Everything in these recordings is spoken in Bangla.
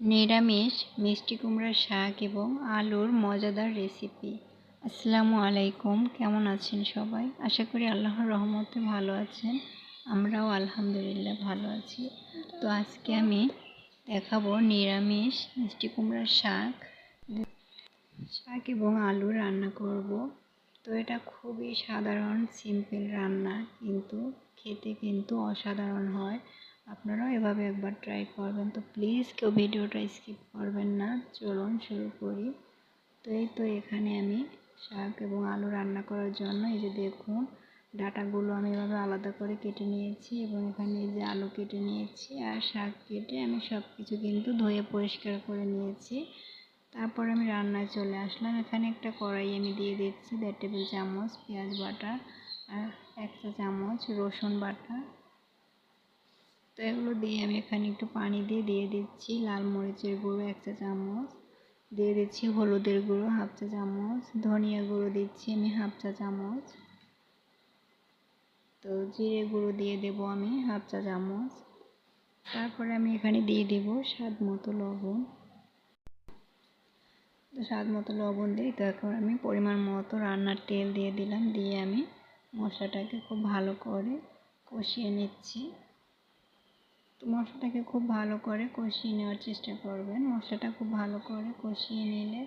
নিরামিষ মিষ্টি কুমড়ার শাক এবং আলুর মজাদার রেসিপি। আসসালামু আলাইকুম, কেমন আছেন সবাই? আশা করি আল্লাহর রহমতে ভালো আছেন। আমরাও আলহামদুলিল্লাহ ভালো আছি। তো আজকে আমি দেখাবো নিরামিষ মিষ্টি কুমড়ার শাক এবং আলু রান্না করব। তো এটা খুবই সাধারণ সিম্পল রান্না, কিন্তু খেতে কিন্তু অসাধারণ হয়। আপনারাও এভাবে একবার ট্রাই করবেন। তো প্লিজ কেউ ভিডিওটা স্কিপ করবেন না। চলুন শুরু করি। তো এখানে আমি শাক এবং আলু রান্না করার জন্য এই যে দেখুন, ডাঁটাগুলো আমি এভাবে আলাদা করে কেটে নিয়েছি এবং এখানে এই যে আলু কেটে নিয়েছি আর শাক কেটে আমি সব কিছু কিন্তু ধুয়ে পরিষ্কার করে নিয়েছি। তারপর আমি রান্নায় চলে আসলাম। এখানে একটা কড়াই আমি দিয়ে দিচ্ছি 1.5 টেবিল চামচ পেঁয়াজ বাটা আর 1 চা চামচ রসুন বাটা। তো এগুলো দিয়ে আমি এখানে একটু পানি দিয়ে দিচ্ছি লাল মরিচের গুঁড়ো 1 চা চামচ, দিয়ে দিচ্ছি হলুদের গুঁড়ো 1/2 চা চামচ, ধনিয়া গুঁড়ো দিচ্ছি আমি 1/2 চা চামচ, তো জিরে গুঁড়ো দিয়ে দেবো আমি 1/2 চা চামচ। তারপরে আমি এখানে দিয়ে দেব স্বাদ মতো লবণ। তো স্বাদ মতো লবণ দিই। তো এখন আমি পরিমাণ মতো রান্নার তেল দিয়ে দিলাম, দিয়ে আমি মশলাটাকে খুব ভালো করে কষিয়ে নিচ্ছি। তো মশলাটাকে খুব ভালো করে কষিয়ে নেওয়ার চেষ্টা করবেন। মশলাটা খুব ভালো করে কষিয়ে নিলে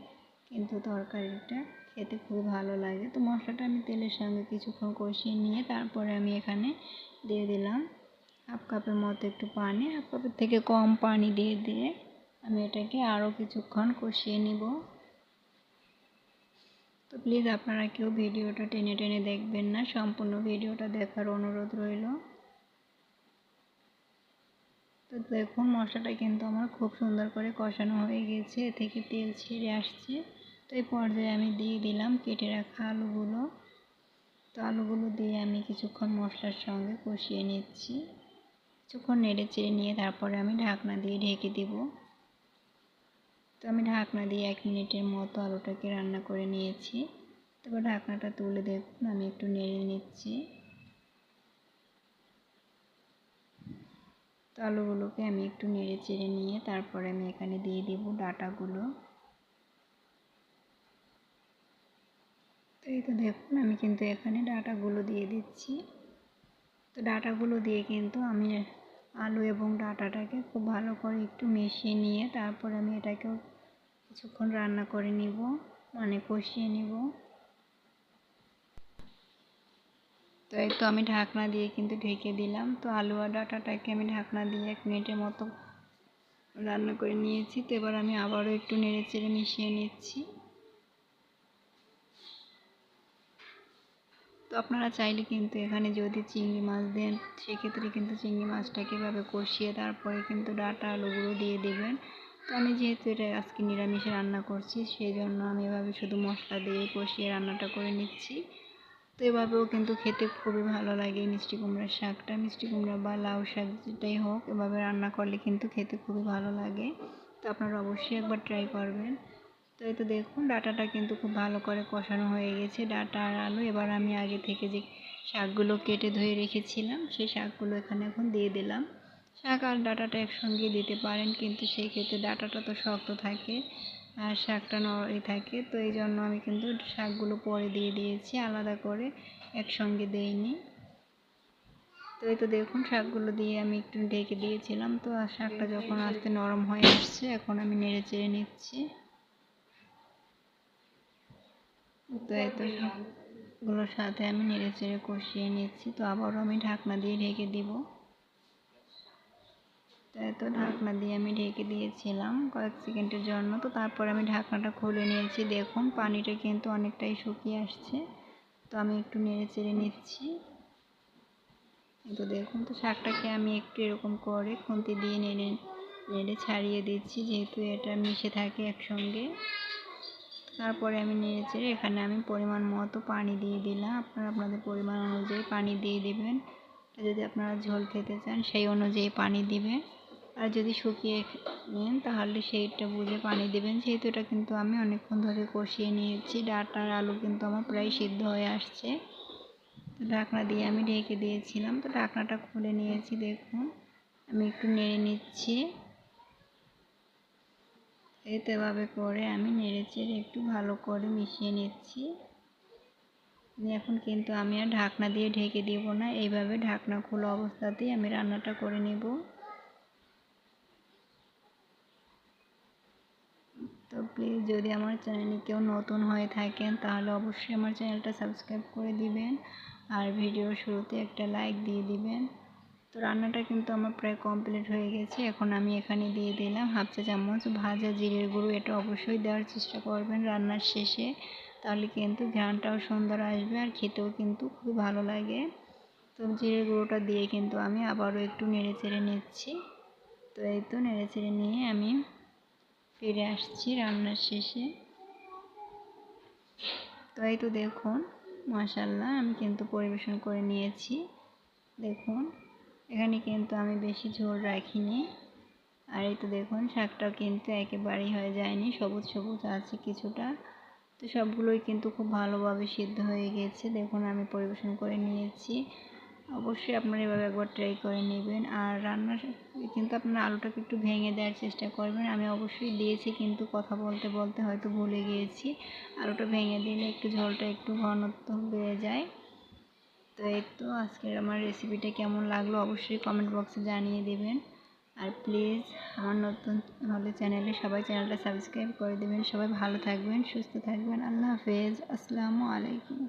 কিন্তু তরকারিটা খেতে খুব ভালো লাগে। তো মশলাটা আমি তেলের সঙ্গে কিছুক্ষণ কষিয়ে নিয়ে তারপরে আমি এখানে দিয়ে দিলাম 1/2 কাপের মতো একটু পানি। 1/2 কাপের থেকে কম পানি দিয়ে আমি এটাকে আরও কিছুক্ষণ কষিয়ে নিব। তো প্লিজ আপনারা কেউ ভিডিওটা টেনে দেখবেন না, সম্পূর্ণ ভিডিওটা দেখার অনুরোধ রইল। তো দেখুন মশলাটা কিন্তু আমার খুব সুন্দর করে কষানো হয়ে গেছে, এ থেকে তেল ছেড়ে আসছে। তো এই পর্যায়ে আমি দিয়ে দিলাম কেটে রাখা আলুগুলো। তো আলুগুলো দিয়ে আমি কিছুক্ষণ মশলার সঙ্গে কষিয়ে নিচ্ছি। কিছুক্ষণ নেড়ে চেড়ে নিয়ে তারপরে আমি ঢাকনা দিয়ে ঢেকে দিব। তো আমি ঢাকনা দিয়ে 1 মিনিটের মতো আলুটাকে রান্না করে নিয়েছি। তারপর ঢাকনাটা তুলে দেখুন আমি একটু নেড়ে নিচ্ছি। তো আলুগুলোকে আমি একটু নেড়ে চেড়ে নিয়ে তারপরে আমি এখানে দিয়ে দিব ডাঁটাগুলো। তো এই তো দেখুন আমি কিন্তু এখানে ডাঁটাগুলো দিয়ে দিচ্ছি। তো ডাঁটাগুলো দিয়ে কিন্তু আমি আলু এবং ডাঁটাটাকে খুব ভালো করে একটু মিশিয়ে নিয়ে তারপর আমি এটাকেও কিছুক্ষণ রান্না করে নিব, মানে কষিয়ে নিব। তো এই তো আমি ঢাকনা দিয়ে কিন্তু ঢেকে দিলাম। তো আলু আর ডাঁটাটাকে আমি ঢাকনা দিয়ে 1 মিনিটের মতো রান্না করে নিয়েছি। তো এবার আমি আবারও একটু নেড়ে চেড়ে মিশিয়ে নিচ্ছি। তো আপনারা চাইলে কিন্তু এখানে যদি চিংড়ি মাছ দেন সেক্ষেত্রে কিন্তু চিংড়ি মাছটাকে এভাবে কষিয়ে তারপরে কিন্তু ডাঁটা আলুগুলো দিয়ে দেবেন। তো আমি যেহেতু এটা আজকে নিরামিষে রান্না করছি সেই জন্য আমি এভাবে শুধু মশলা দিয়ে কষিয়ে রান্নাটা করে নিচ্ছি। তো এভাবেও কিন্তু খেতে খুবই ভালো লাগে মিষ্টি কুমড়ার শাকটা। মিষ্টি কুমড়া বা লাউ শাক যেটাই হোক এভাবে রান্না করলে কিন্তু খেতে খুবই ভালো লাগে। তো আপনারা অবশ্যই একবার ট্রাই করবেন। তো এই তো দেখুন ডাঁটাটা কিন্তু খুব ভালো করে কষানো হয়ে গেছে, ডাঁটা আর আলু। এবার আমি আগে থেকে যে শাকগুলো কেটে ধুয়ে রেখেছিলাম সেই শাকগুলো এখানে এখন দিয়ে দিলাম। শাক আর ডাঁটাটা একসঙ্গে দিতে পারেন, কিন্তু সেই ক্ষেত্রে ডাঁটাটা তো শক্ত থাকে আর শাকটা নরম থাকে। তো এই জন্য আমি কিন্তু শাকগুলো পরে দিয়ে দিয়েছি, আলাদা করে একসঙ্গে দেইনি। তো এই তো দেখুন শাকগুলো দিয়ে আমি একটু ঢেকে দিয়েছিলাম। তো শাকটা যখন আস্তে নরম হয়ে আসছে এখন আমি নেড়ে চেড়ে নিচ্ছি। তো এই তো সবগুলোর সাথে আমি নেড়ে চেড়ে কষিয়ে নিচ্ছি। তো আবারও আমি ঢাকনা দিয়ে ঢেকে দিব। তো ঢাকনা দিয়ে আমি ঢেকে দিয়েছিলাম কয়েক সেকেন্ডের জন্য। তো তারপর আমি ঢাকনাটা খুলে নিয়েছি। দেখুন পানিটা কিন্তু অনেকটাই শুকিয়ে আসছে। তো আমি একটু নেড়ে চেড়ে নিচ্ছি। তো দেখুন তো শাকটাকে আমি একটু এরকম করে খুন্তি দিয়ে নেড়ে ছাড়িয়ে দিচ্ছি, যেহেতু এটা মিশে থাকে একসঙ্গে। তারপরে আমি নেড়ে চেড়ে এখানে আমি পরিমাণ মতো পানি দিয়ে দিলাম। আপনারা আপনাদের পরিমাণ অনুযায়ী পানি দিয়ে দেবেন। যদি আপনারা ঝোল খেতে চান সেই অনুযায়ী পানি দিবেন, আর যদি শুকিয়ে নেন তাহলে সেইটা বুঝে পানি দেবেন। যেহেতু এটা কিন্তু আমি অনেকক্ষণ ধরে কষিয়ে নিয়েছি, ডাঁটা আর আলু কিন্তু আমার প্রায় সিদ্ধ হয়ে আসছে। তো ঢাকনা দিয়ে আমি ঢেকে দিয়েছিলাম। তো ঢাকনাটা খুলে নিয়েছি। দেখুন আমি একটু নেড়ে নিচ্ছি। এই তো এভাবে করে আমি নেড়েচেড়ে একটু ভালো করে মিশিয়ে নিচ্ছি। এখন কিন্তু আমি আর ঢাকনা দিয়ে ঢেকে দেব না, এইভাবে ঢাকনা খোলা অবস্থাতেই আমি রান্নাটা করে নেব। তো প্লিজ যদি আমার চ্যানেলে কেউ নতুন হয়ে থাকেন তাহলে অবশ্যই আমার চ্যানেলটা সাবস্ক্রাইব করে দিবেন আর ভিডিওর শুরুতে একটা লাইক দিয়ে দিবেন। তো রান্নাটা কিন্তু আমার প্রায় কমপ্লিট হয়ে গেছে। এখন আমি এখানে দিয়ে দিলাম হাফ চা চামচ ভাজা জিরের গুঁড়ো। এটা অবশ্যই দেওয়ার চেষ্টা করবেন রান্নার শেষে, তাহলে কিন্তু ঘ্রাণটাও সুন্দর আসবে আর খেতেও কিন্তু খুবই ভালো লাগে। তো জিরের গুঁড়োটা দিয়ে কিন্তু আমি আবারও একটু নেড়ে চেড়ে নিচ্ছি। তো এই তো নেড়ে চেড়ে নিয়ে আমি ফিরে আসছি রান্নার শেষে। তো এই তো দেখুন মাশাআল্লাহ আমি কিন্তু পরিবেশন করে নিয়েছি। দেখুন এখানে কিন্তু আমি বেশি ঝোল রাখিনি। আর এই তো দেখুন শাকটাও কিন্তু একেবারেই হয়ে যায়নি, সবুজ সবুজ আছে কিছুটা। তো সবগুলোই কিন্তু খুব ভালোভাবে সিদ্ধ হয়ে গেছে। দেখুন আমি পরিবেশন করে নিয়েছি। অবশ্যই আপনারা এভাবে একবার ট্রাই করে নেবেন। আর রান্নার কিন্তু আপনারা আলুটাকে একটু ভেঙে দেওয়ার চেষ্টা করবেন। আমি অবশ্যই দিয়েছি কিন্তু কথা বলতে বলতে হয়তো ভুলে গিয়েছি। আলুটা ভেঙে দিলে একটু ঝোলটা একটু ঘনত্ব বেড়ে যায়। তো এই তো আজকের আমার রেসিপিটা কেমন লাগলো অবশ্যই কমেন্ট বক্সে জানিয়ে দেবেন। আর প্লিজ আমার নতুন হলে সবাই চ্যানেলটা সাবস্ক্রাইব করে দেবেন। সবাই ভালো থাকবেন, সুস্থ থাকবেন। আল্লাহ হাফেজ, আসসালামু আলাইকুম।